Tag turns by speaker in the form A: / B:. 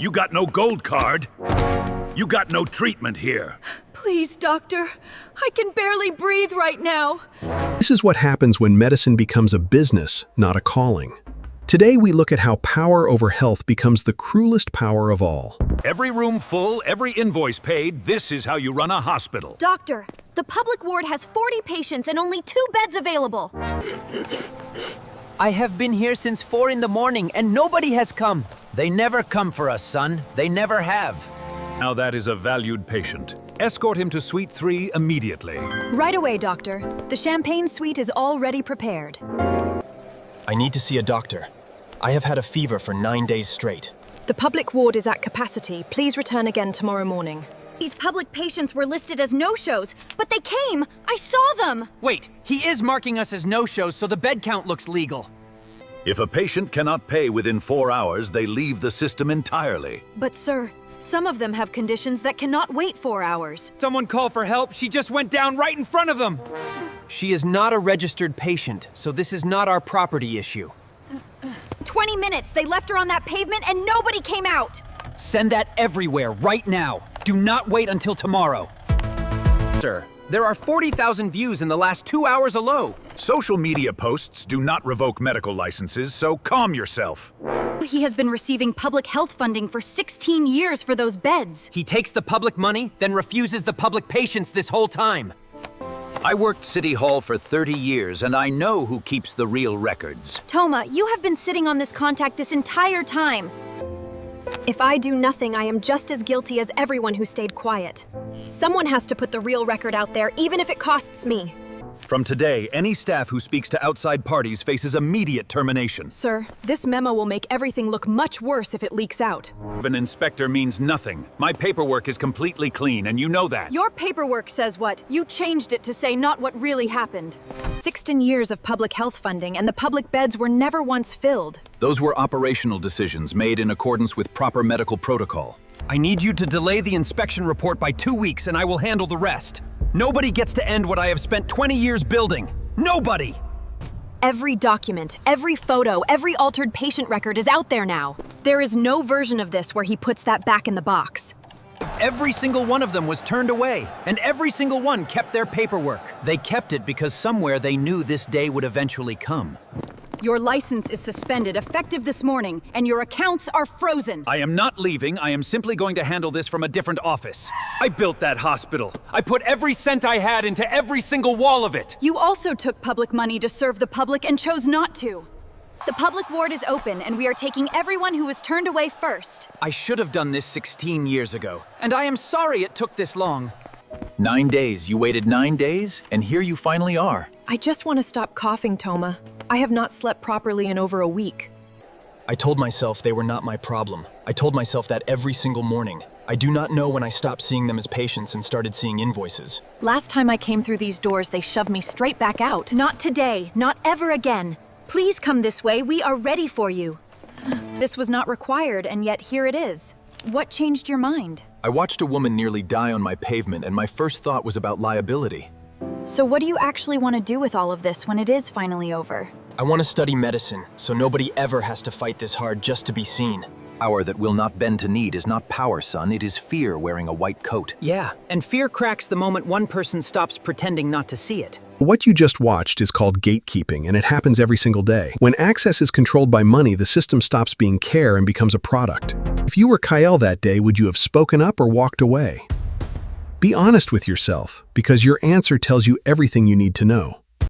A: You got no gold card. You got no treatment here.
B: Please, doctor. I can barely breathe right now.
C: This is what happens when medicine becomes a business, not a calling. Today we look at how power over health becomes the cruelest power of all.
A: Every room full, every invoice paid. This is how you run a hospital.
D: Doctor, the public ward has 40 patients and only 2 beds available.
E: I have been here since 4 in the morning and nobody has come. They never come for us, son. They never have.
A: Now that is a valued patient. Escort him to Suite 3 immediately.
D: Right away, doctor. The champagne suite is already prepared.
F: I need to see a doctor. I have had a fever for 9 days straight.
G: The public ward is at capacity. Please return again tomorrow morning.
D: These public patients were listed as no-shows, but they came! I saw them!
E: Wait, he is marking us as no-shows, so the bed count looks legal.
A: If a patient cannot pay within 4 hours, they leave the system entirely.
D: But sir, some of them have conditions that cannot wait 4 hours.
E: Someone call for help. She just went down right in front of them. She is not a registered patient, so this is not our property issue.
D: 20 minutes! They left her on that pavement and nobody came out!
E: Send that everywhere, right now. Do not wait until tomorrow. Sir, there are 40,000 views in the last 2 hours alone.
A: Social media posts do not revoke medical licenses, so calm yourself.
D: He has been receiving public health funding for 16 years for those beds.
E: He takes the public money, then refuses the public patients this whole time.
A: I worked City Hall for 30 years, and I know who keeps the real records.
D: Toma, you have been sitting on this contact this entire time.
G: If I do nothing, I am just as guilty as everyone who stayed quiet. Someone has to put the real record out there, even if it costs me.
A: From today, any staff who speaks to outside parties faces immediate termination.
G: Sir, this memo will make everything look much worse if it leaks out.
A: An inspector means nothing. My paperwork is completely clean, and you know that.
D: Your paperwork says what? You changed it to say not what really happened.
G: 16 years of public health funding, and the public beds were never once filled.
A: Those were operational decisions made in accordance with proper medical protocol.
E: I need you to delay the inspection report by 2 weeks and I will handle the rest. Nobody gets to end what I have spent 20 years building. Nobody!
G: Every document, every photo, every altered patient record is out there now. There is no version of this where he puts that back in the box.
E: Every single one of them was turned away, and every single one kept their paperwork. They kept it because somewhere they knew this day would eventually come.
D: Your license is suspended effective this morning, and your accounts are frozen.
A: I am not leaving. I am simply going to handle this from a different office. I built that hospital. I put every cent I had into every single wall of it.
D: You also took public money to serve the public and chose not to. The public ward is open, and we are taking everyone who was turned away first.
E: I should have done this 16 years ago, and I am sorry it took this long.
A: 9 days. You waited 9 days, and here you finally are.
G: I just want to stop coughing, Toma. I have not slept properly in over a week.
F: I told myself they were not my problem. I told myself that every single morning. I do not know when I stopped seeing them as patients and started seeing invoices.
G: Last time I came through these doors, they shoved me straight back out.
D: Not today, not ever again. Please come this way, we are ready for you.
G: This was not required, and yet here it is. What changed your mind?
F: I watched a woman nearly die on my pavement, and my first thought was about liability.
G: So what do you actually want to do with all of this when it is finally over?
F: I want to study medicine, so nobody ever has to fight this hard just to be seen.
A: Power that will not bend to need is not power, son. It is fear wearing a white coat.
E: Yeah, and fear cracks the moment one person stops pretending not to see it.
C: What you just watched is called gatekeeping, and it happens every single day. When access is controlled by money, the system stops being care and becomes a product. If you were Kyle that day, would you have spoken up or walked away? Be honest with yourself, because your answer tells you everything you need to know.